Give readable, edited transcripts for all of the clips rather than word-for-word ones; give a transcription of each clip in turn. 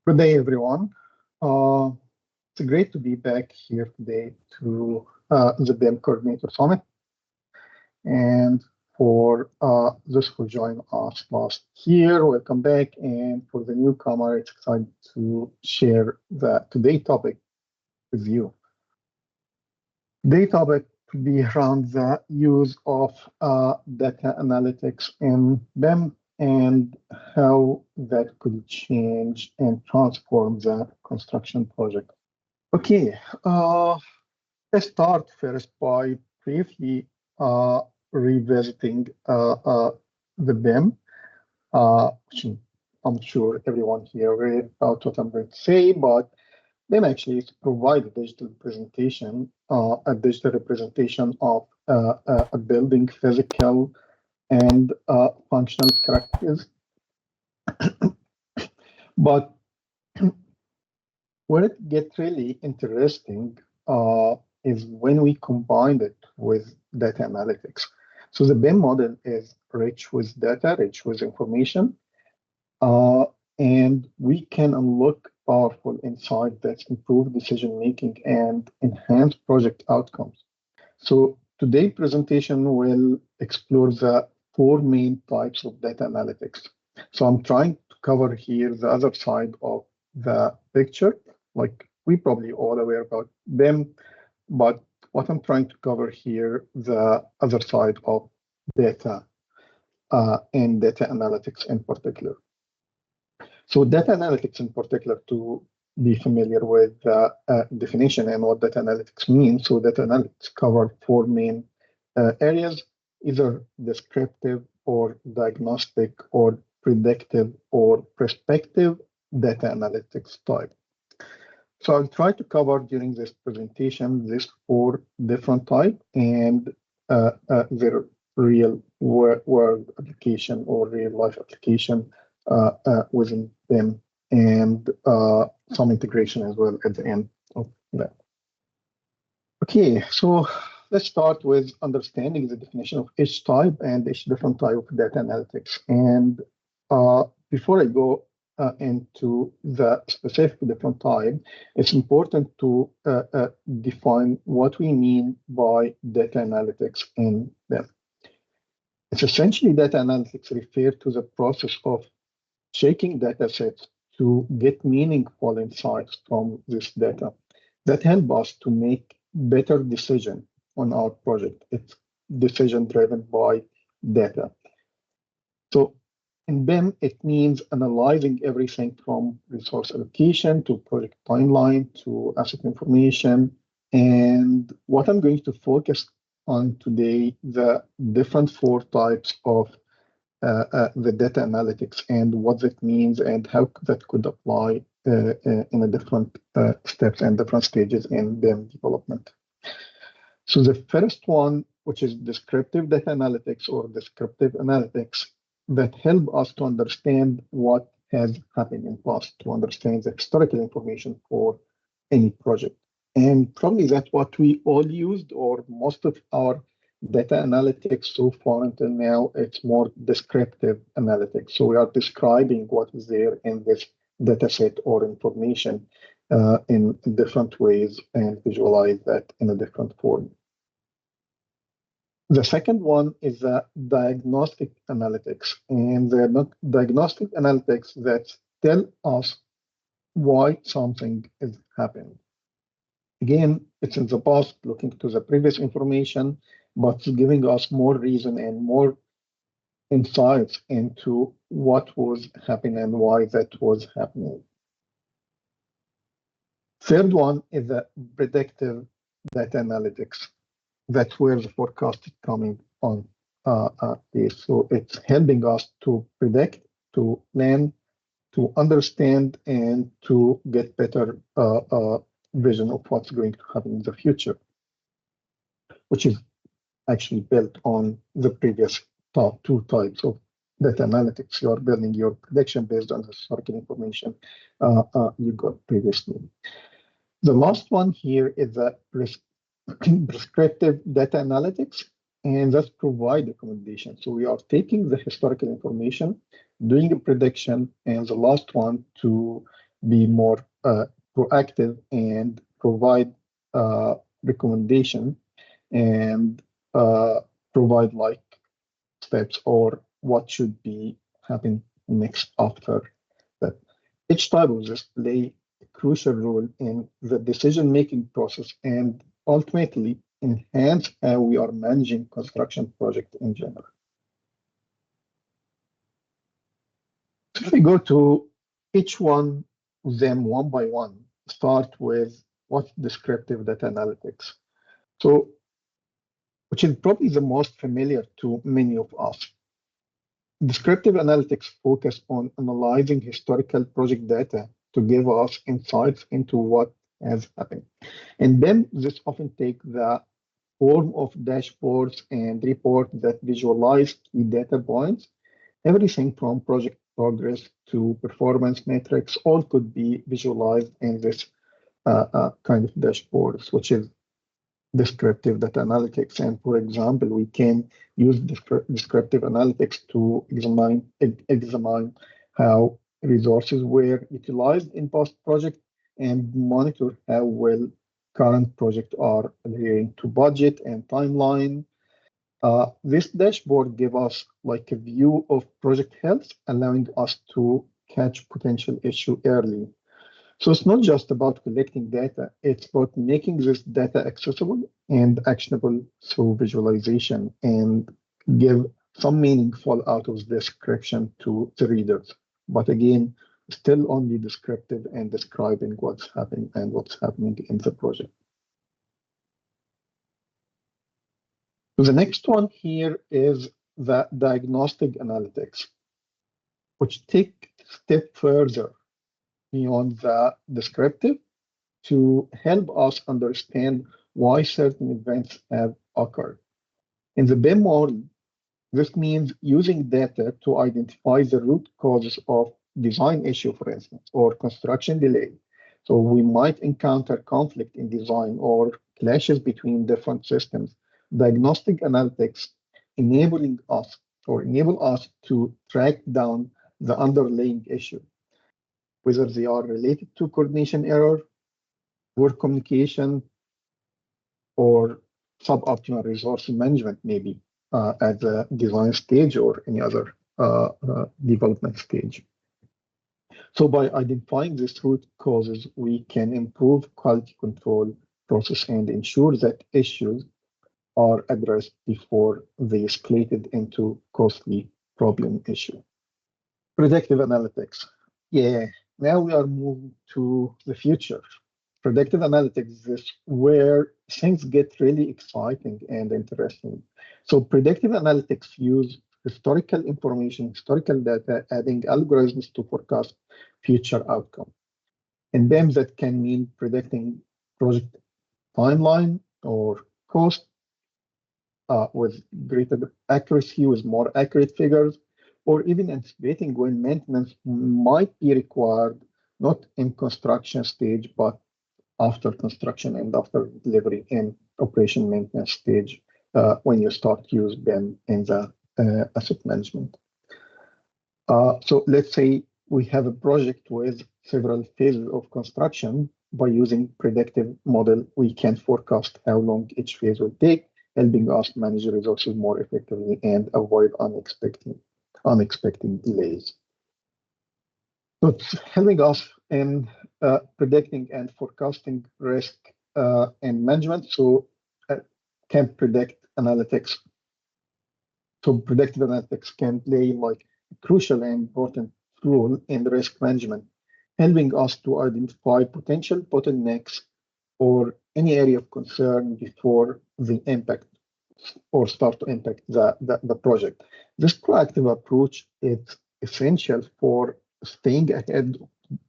Good day, everyone. It's great to be back here today to the BIM Coordinator Summit. And for those who joined us last year, welcome back. And for the newcomer, it's exciting to share today's topic with you. Today's topic to be around the use of data analytics in BIM and how that could change and transform the construction project. Okay, let's start first by briefly revisiting the BIM, which I'm sure everyone here read about what I'm going to say, but BIM actually is provide a digital presentation, a digital representation of a building physical and functional characteristics. But where it gets really interesting is when we combine it with data analytics. So the BIM model is rich with data, rich with information, and we can unlock powerful insight that improve decision making and enhance project outcomes. So today's presentation will explore the four main types of data analytics. So I'm trying to cover here the other side of the picture, like we probably all aware about BIM, but what I'm trying to cover here, the other side of data and data analytics in particular. So data analytics in particular, to be familiar with the definition and what data analytics means. So data analytics cover four main areas, either descriptive or diagnostic or predictive or prospective data analytics type. So I'll try to cover during this presentation these four different types and their real world application or real life application within them, and some integration as well at the end of that. Okay, so let's start with understanding the definition of each type and each different type of data analytics. And before I go into the specific different type, it's important to define what we mean by data analytics in them. It's essentially data analytics refer to the process of checking data sets to get meaningful insights from this data that help us to make better decision on our project. It's decision driven by data. So in BIM, it means analyzing everything from resource allocation to project timeline to asset information. And what I'm going to focus on today, the different four types of the data analytics and what that means and how that could apply in a different steps and different stages in BIM development. So the first one, which is descriptive data analytics or descriptive analytics, that help us to understand what has happened in past, to understand the historical information for any project. And probably that's what we all used, or most of our data analytics so far until now, it's more descriptive analytics. So we are describing what is there in this data set or information in different ways and visualize that in a different form. The second one is the diagnostic analytics, and the diagnostic analytics that tell us why something is happening. Again, it's in the past, looking to the previous information, but giving us more reason and more insights into what was happening and why that was happening. Third one is the predictive data analytics. That's where the forecast is coming on this. So it's helping us to predict, to plan, to understand, and to get better vision of what's going to happen in the future, which is actually built on the previous two types of data analytics. You are building your prediction based on the historical information you got previously. The last one here is the prescriptive data analytics, and that's provide recommendation. So we are taking the historical information, doing a prediction, and the last one to be more proactive and provide recommendation and provide like steps or what should be happen next after that. Each type of this play a crucial role in the decision-making process and ultimately enhance how we are managing construction project in general. So if we go to each one of them one by one, start with what's descriptive data analytics. So, which is probably the most familiar to many of us. Descriptive analytics focus on analyzing historical project data to give us insights into what has happened. And then this often takes the form of dashboards and reports that visualize key data points. Everything from project progress to performance metrics all could be visualized in this kind of dashboards, which is descriptive data analytics. And for example, we can use descriptive analytics to examine how resources were utilized in past project and monitor how well current projects are adhering to budget and timeline. This dashboard gives us like a view of project health, allowing us to catch potential issue early. So it's not just about collecting data, it's about making this data accessible and actionable through visualization and give some meaningful out of description to the readers. But again, still only descriptive and describing what's happening and what's happening in the project. So the next one here is the diagnostic analytics, which take a step further beyond the descriptive to help us understand why certain events have occurred. In the BIM model, this means using data to identify the root causes of design issue, for instance, or construction delay. So we might encounter conflict in design or clashes between different systems. Diagnostic analytics enabling us or enable us to track down the underlying issue, whether they are related to coordination error, poor communication, or suboptimal resource management, maybe at the design stage or any other development stage. So by identifying these root causes, we can improve quality control process and ensure that issues are addressed before they escalated into costly problem issue. Predictive analytics. Yeah, now we are moving to the future. Predictive analytics is where things get really exciting and interesting. So predictive analytics use historical information, historical data, adding algorithms to forecast future outcome. In BIM, that can mean predicting project timeline or cost with greater accuracy, with more accurate figures, or even anticipating when maintenance might be required, not in construction stage, but after construction and after delivery in operation maintenance stage when you start to use BIM in the asset management. So let's say we have a project with several phases of construction. By using predictive model, we can forecast how long each phase will take, helping us manage resources more effectively and avoid unexpected delays. So it's helping us in predicting and forecasting risk and management. So can predict analytics. So predictive analytics can play like a crucial and important role in risk management, helping us to identify potential bottlenecks or any area of concern before the impact or start to impact the project. This proactive approach is essential for staying ahead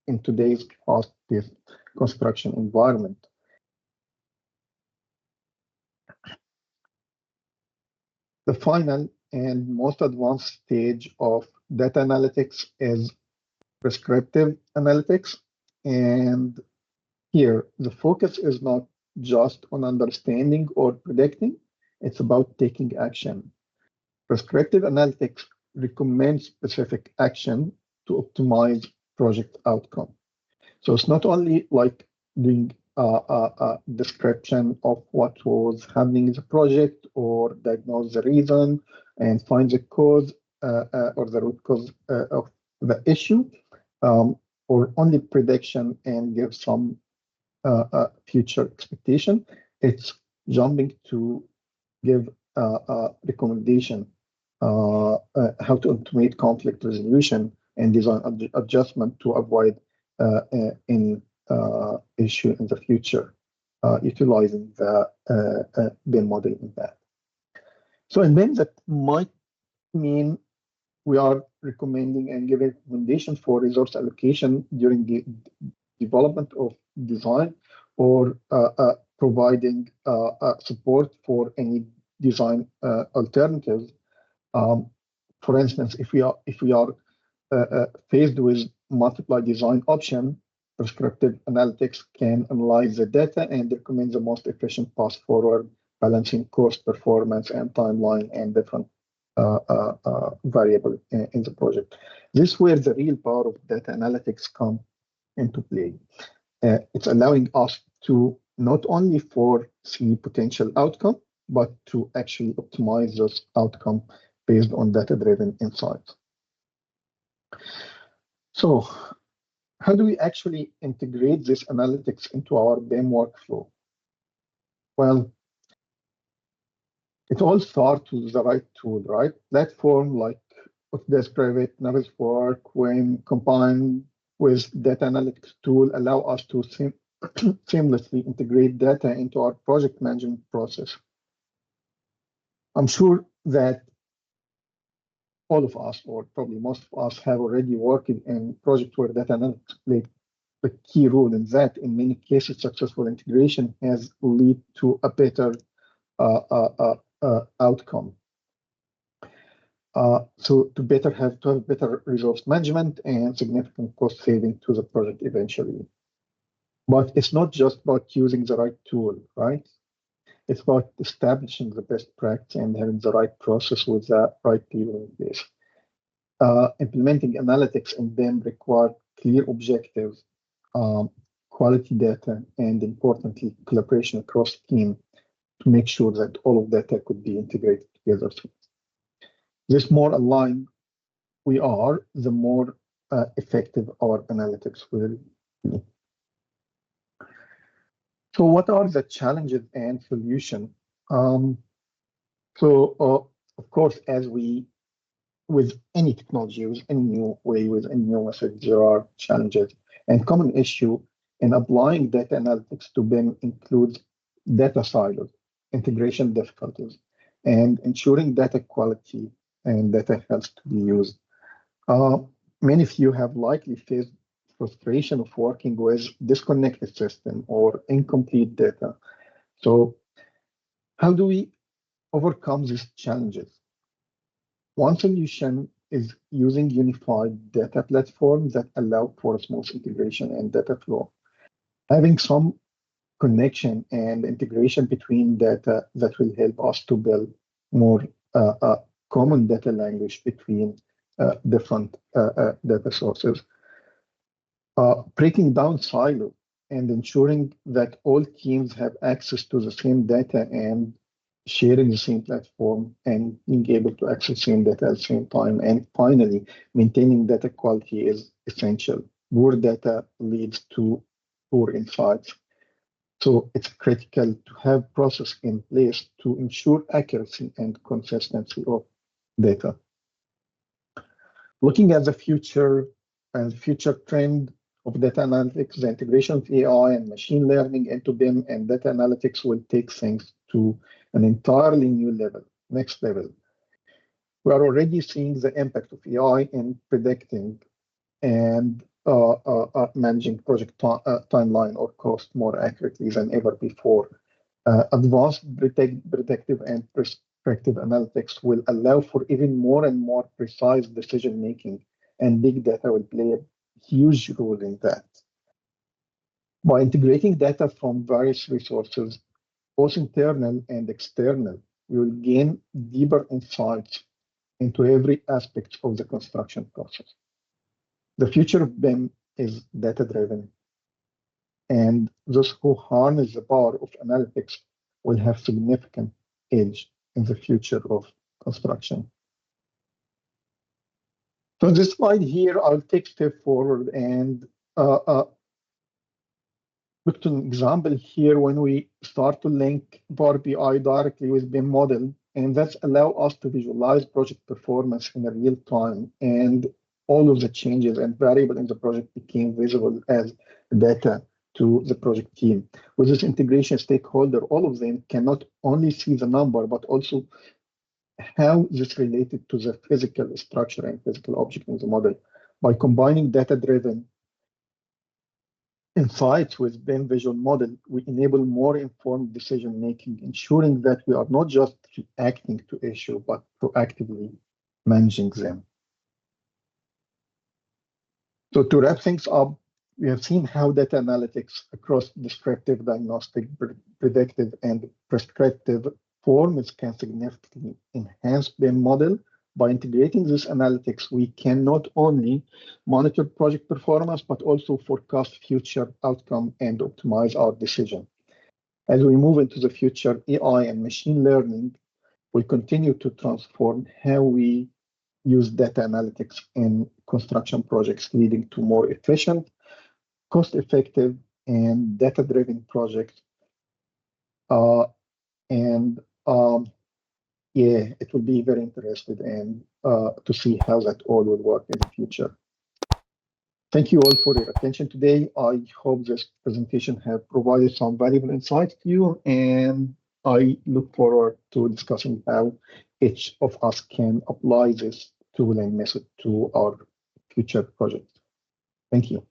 in today's fast-paced construction environment. The final and most advanced stage of data analytics is prescriptive analytics. And here, the focus is not just on understanding or predicting, it's about taking action. Prescriptive analytics recommends specific action to optimize project outcome. So it's not only like doing a description of what was happening in the project or diagnose the reason and find the cause or the root cause of the issue, um, or only prediction and give some future expectation. It's jumping to give a recommendation how to automate conflict resolution and design adjustment to avoid any issue in the future, utilizing the BIM model in that. So in BIM, that might mean we are recommending and giving recommendation for resource allocation during the development of design or providing support for any design alternatives. For instance, if we are faced with multiple design option, prescriptive analytics can analyze the data and recommend the most efficient path forward, balancing cost, performance, and timeline and different variable in the project. This is where the real power of data analytics come into play. It's allowing us to not only foresee potential outcome, but to actually optimize those outcome based on data-driven insights. So how do we actually integrate this analytics into our BIM workflow? Well, it all starts with the right tool, right? Platform like Autodesk Revit, Navisworks, when combined with data analytics tool, allow us to seamlessly integrate data into our project management process. I'm sure that all of us, or probably most of us, have already worked in projects where data analytics play a key role in that. In many cases, successful integration has led to a better outcome. So to have better resource management and significant cost saving to the project eventually. But it's not just about using the right tool, right? It's about establishing the best practice and having the right process with the right people in place. Implementing analytics in BIM require clear objectives, quality data, and importantly, collaboration across team to make sure that all of data could be integrated together. The more aligned we are, the more effective our analytics will be. So what are the challenges and solutions? Of course, with any technology, with any new way, with any new method, there are challenges. And common issue in applying data analytics to BIM includes data silos, integration difficulties, and ensuring data quality and data health to be used. Many of you have likely faced frustration of working with disconnected system or incomplete data. So how do we overcome these challenges? One solution is using unified data platforms that allow for smooth integration and data flow. Having some connection and integration between data that will help us to build more common data language between different data sources. Breaking down silos and ensuring that all teams have access to the same data and sharing the same platform and being able to access the same data at the same time. And finally, maintaining data quality is essential. Poor data leads to poor insights. So it's critical to have process in place to ensure accuracy and consistency of data. Looking at the future and future trend of data analytics, the integration of AI and machine learning into BIM and data analytics will take things to an entirely new level, next level. We are already seeing the impact of AI in predicting and managing project timeline or cost more accurately than ever before. Advanced predictive and prescriptive analytics will allow for even more and more precise decision making, and big data will play a huge role in that. By integrating data from various resources, both internal and external, we will gain deeper insights into every aspect of the construction process. The future of BIM is data-driven, And those who harness the power of analytics will have significant edge in the future of construction. So this slide here, I'll take a step forward and look to an example here when we start to link Power BI directly with BIM model, and that's allow us to visualize project performance in a real time. And all of the changes and variable in the project became visible as data to the project team. With this integration stakeholder, all of them can not only see the number, but also how this related to the physical structure and physical object in the model. By combining data-driven insights with BIM visual model, we enable more informed decision making, ensuring that we are not just reacting to issue, but proactively managing them. So to wrap things up, we have seen how data analytics across descriptive, diagnostic, predictive, and prescriptive forms can significantly enhance BIM model. By integrating this analytics, we can not only monitor project performance, but also forecast future outcome and optimize our decision. As we move into the future, AI and machine learning will continue to transform how we use data analytics in construction projects, leading to more efficient, cost-effective, and data-driven projects. And yeah, it will be very interesting and to see how that all will work in the future. Thank you all for your attention today. I hope this presentation has provided some valuable insights to you, and I look forward to discussing how each of us can apply this tool and method to our future projects. Thank you.